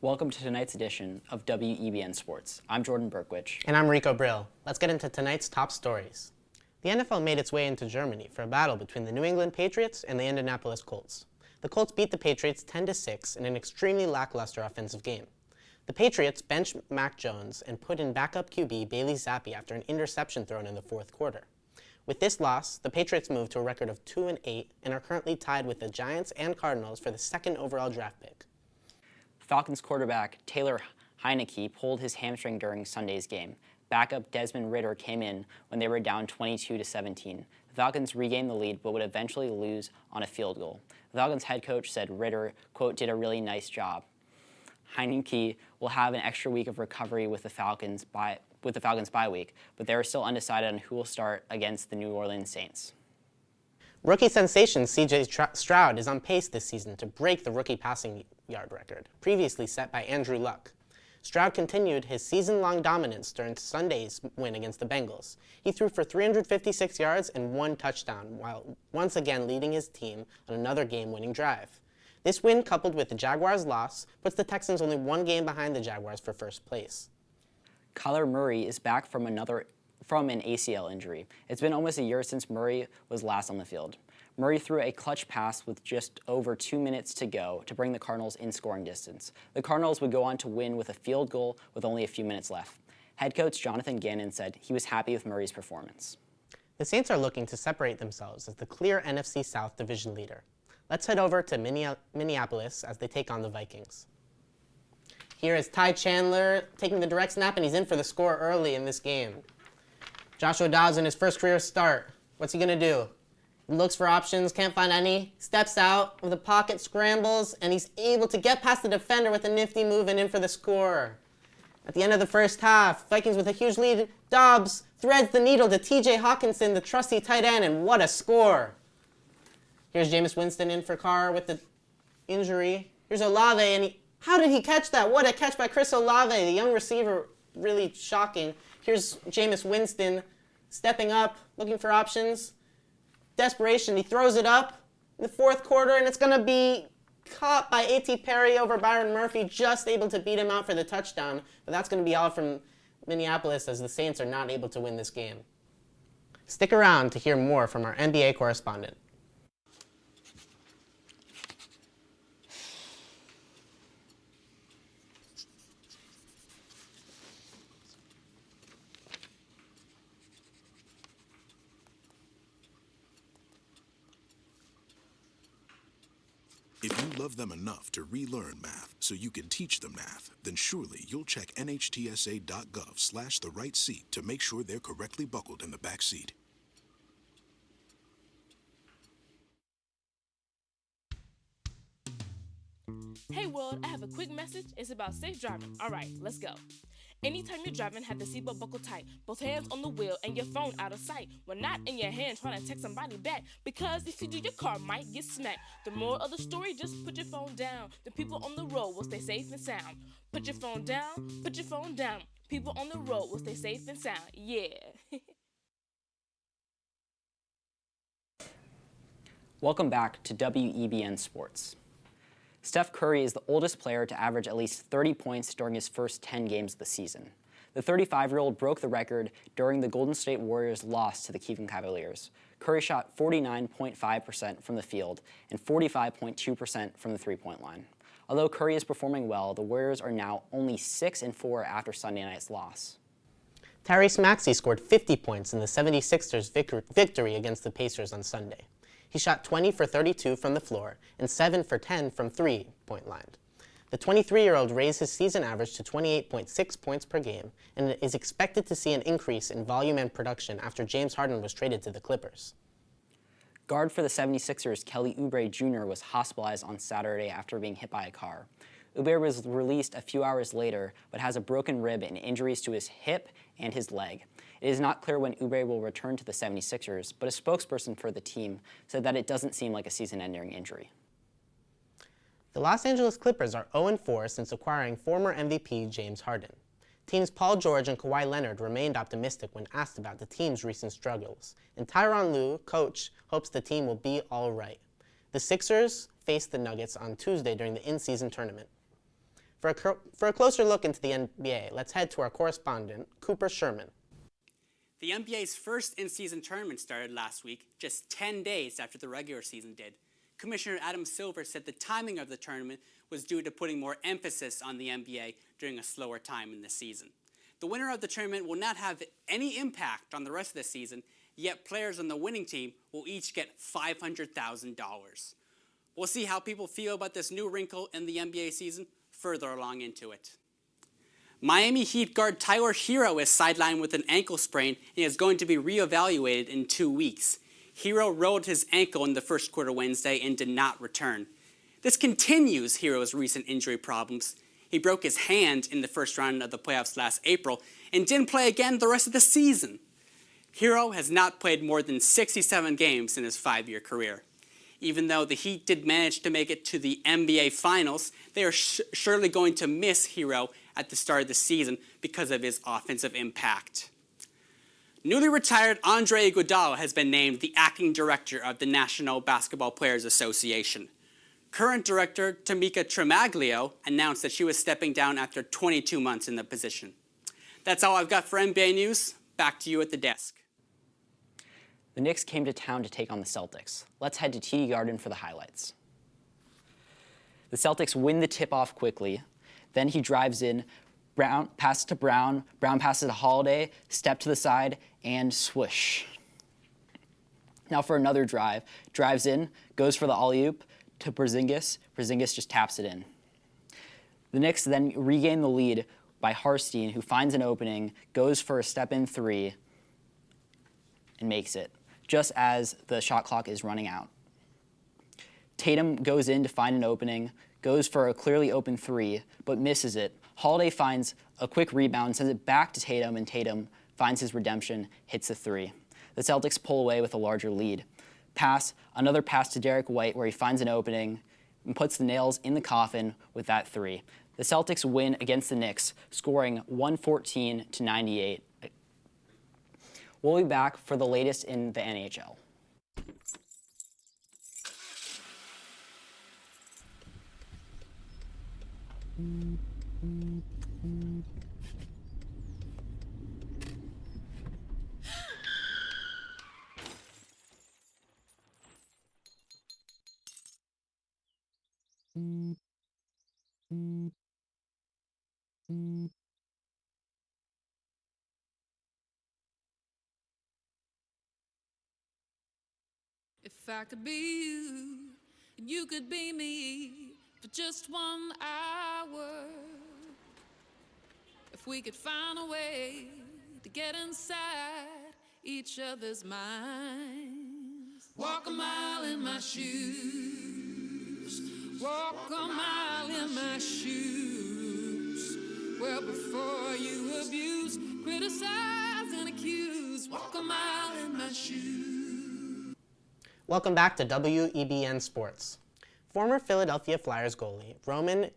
Welcome to tonight's edition of WEBN Sports. I'm Jordan Berkwich. And I'm Rico Brill. Let's get into tonight's top stories. The NFL made its way into Germany for a battle between the New England Patriots and the Indianapolis Colts. The Colts beat the Patriots 10-6 in an extremely lackluster offensive game. The Patriots benched Mac Jones and put in backup QB Bailey Zappi after an interception thrown in the fourth quarter. With this loss, the Patriots moved to a record of 2-8 and are currently tied with the Giants and Cardinals for the second overall draft pick. Falcons quarterback Taylor Heinicke pulled his hamstring during Sunday's game. Backup Desmond Ridder came in when they were down 22-17. The Falcons regained the lead but would eventually lose on a field goal. The Falcons head coach said Ridder, quote, did a really nice job. Heinicke will have an extra week of recovery with the Falcons bye week, but they are still undecided on who will start against the New Orleans Saints. Rookie sensation C.J. Stroud is on pace this season to break the rookie passing yard record, previously set by Andrew Luck. Stroud continued his season-long dominance during Sunday's win against the Bengals. He threw for 356 yards and 1 touchdown, while once again leading his team on another game-winning drive. This win, coupled with the Jaguars' loss, puts the Texans only 1 game behind the Jaguars for first place. Kyler Murray is back from an ACL injury. It's been almost a year since Murray was last on the field. Murray threw a clutch pass with just over 2 minutes to go to bring the Cardinals in scoring distance. The Cardinals would go on to win with a field goal with only a few minutes left. Head coach Jonathan Gannon said he was happy with Murray's performance. The Saints are looking to separate themselves as the clear NFC South division leader. Let's head over to Minneapolis as they take on the Vikings. Here is Ty Chandler taking the direct snap, and he's in for the score early in this game. Joshua Dobbs in his first career start. What's he going to do? He looks for options, can't find any, steps out of the pocket, scrambles, and he's able to get past the defender with a nifty move and in for the score. At the end of the first half, Vikings with a huge lead. Dobbs threads the needle to T.J. Hawkinson, the trusty tight end, and what a score. Here's Jameis Winston in for Carr with the injury. Here's Olave, and how did he catch that? What a catch by Chris Olave, the young receiver, really shocking. Here's Jameis Winston stepping up, looking for options. Desperation, he throws it up in the fourth quarter, and it's going to be caught by A.T. Perry over Byron Murphy, just able to beat him out for the touchdown. But that's going to be all from Minneapolis as the Saints are not able to win this game. Stick around to hear more from our NBA correspondent. If you love them enough to relearn math so you can teach them math, then surely you'll check nhtsa.gov/the right seat to make sure they're correctly buckled in the back seat. Hey world, I have a quick message. It's about safe driving. All right, let's go. Anytime you're driving, have the seatbelt buckled tight. Both hands on the wheel and your phone out of sight. When not in your hand trying to text somebody back. Because if you do, your car might get smacked. The moral of the story, just put your phone down. The people on the road will stay safe and sound. Put your phone down, put your phone down. People on the road will stay safe and sound. Yeah. Welcome back to WEBN Sports. Steph Curry is the oldest player to average at least 30 points during his first 10 games of the season. The 35-year-old broke the record during the Golden State Warriors' loss to the Cleveland Cavaliers. Curry shot 49.5% from the field and 45.2% from the three-point line. Although Curry is performing well, the Warriors are now only 6-4 after Sunday night's loss. Tyrese Maxey scored 50 points in the 76ers' victory against the Pacers on Sunday. He shot 20 for 32 from the floor and 7 for 10 from three-point line. The 23-year-old raised his season average to 28.6 points per game and is expected to see an increase in volume and production after James Harden was traded to the Clippers. Guard for the 76ers, Kelly Oubre Jr. was hospitalized on Saturday after being hit by a car. Oubre was released a few hours later, but has a broken rib and injuries to his hip and his leg. It is not clear when Oubre will return to the 76ers, but a spokesperson for the team said that it doesn't seem like a season-ending injury. The Los Angeles Clippers are 0-4 since acquiring former MVP James Harden. Teams Paul George and Kawhi Leonard remained optimistic when asked about the team's recent struggles, and Tyronn Lue, coach, hopes the team will be all right. The Sixers faced the Nuggets on Tuesday during the in-season tournament. For a closer look into the NBA, let's head to our correspondent, Cooper Sherman. The NBA's first in-season tournament started last week, just 10 days after the regular season did. Commissioner Adam Silver said the timing of the tournament was due to putting more emphasis on the NBA during a slower time in the season. The winner of the tournament will not have any impact on the rest of the season, yet players on the winning team will each get $500,000. We'll see how people feel about this new wrinkle in the NBA season further along into it. Miami Heat guard Tyler Hero is sidelined with an ankle sprain and is going to be reevaluated in 2 weeks. Hero rolled his ankle in the first quarter Wednesday and did not return. This continues Hero's recent injury problems. He broke his hand in the first round of the playoffs last April and didn't play again the rest of the season. Hero has not played more than 67 games in his 5-year career. Even though the Heat did manage to make it to the NBA Finals, they are surely going to miss Hero at the start of the season because of his offensive impact. Newly retired Andre Iguodala has been named the acting director of the National Basketball Players Association. Current director Tamika Tremaglio announced that she was stepping down after 22 months in the position. That's all I've got for NBA news. Back to you at the desk. The Knicks came to town to take on the Celtics. Let's head to TD Garden for the highlights. The Celtics win the tip-off quickly. Then he drives in, Brown passes to Brown, Brown passes to Holiday, step to the side, and swoosh. Now for another drive. Drives in, goes for the alley-oop to Porzingis. Porzingis just taps it in. The Knicks then regain the lead by Harstein, who finds an opening, goes for a step-in three, and makes it, just as the shot clock is running out. Tatum goes in to find an opening, goes for a clearly open three, but misses it. Holiday finds a quick rebound, sends it back to Tatum, and Tatum finds his redemption, hits the three. The Celtics pull away with a larger lead. Another pass to Derek White where he finds an opening and puts the nails in the coffin with that three. The Celtics win against the Knicks, scoring 114-98. We'll be back for the latest in the NHL. If I could be you, and you could be me for just 1 hour. If we could find a way to get inside each other's minds. Walk a mile in my shoes. Walk a mile in my shoes. Well, before you abuse, criticize, and accuse. Walk a mile in my shoes. Welcome back to WEBN Sports. Former Philadelphia Flyers goalie Roman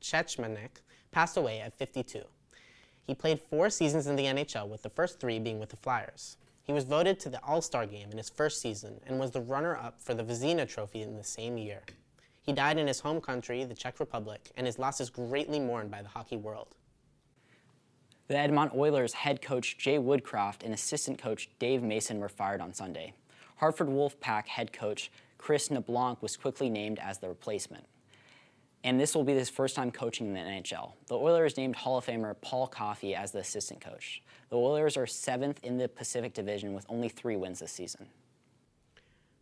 Cechmanek passed away at 52. He played 4 seasons in the NHL, with the first 3 being with the Flyers. He was voted to the All-Star game in his first season and was the runner-up for the Vezina Trophy in the same year. He died in his home country, the Czech Republic, and his loss is greatly mourned by the hockey world. The Edmonton Oilers head coach Jay Woodcroft and assistant coach Dave Mason were fired on Sunday. Hartford Wolfpack head coach Chris LeBlanc was quickly named as the replacement. And this will be his first time coaching in the NHL. The Oilers named Hall of Famer Paul Coffey as the assistant coach. The Oilers are 7th in the Pacific Division with only 3 wins this season.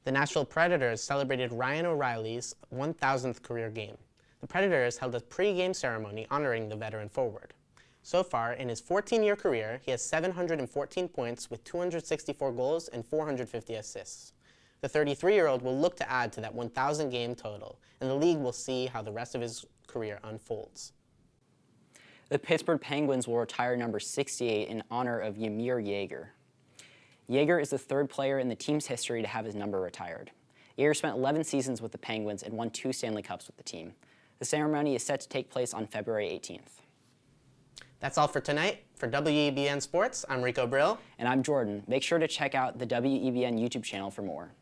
The Nashville Predators celebrated Ryan O'Reilly's 1,000th career game. The Predators held a pre-game ceremony honoring the veteran forward. So far, in his 14-year career, he has 714 points with 264 goals and 450 assists. The 33-year-old will look to add to that 1,000-game total, and the league will see how the rest of his career unfolds. The Pittsburgh Penguins will retire number 68 in honor of Jaromir Jagr. Jagr is the 3rd player in the team's history to have his number retired. Jagr spent 11 seasons with the Penguins and won 2 Stanley Cups with the team. The ceremony is set to take place on February 18th. That's all for tonight. For WEBN Sports, I'm Rico Brill. And I'm Jordan. Make sure to check out the WEBN YouTube channel for more.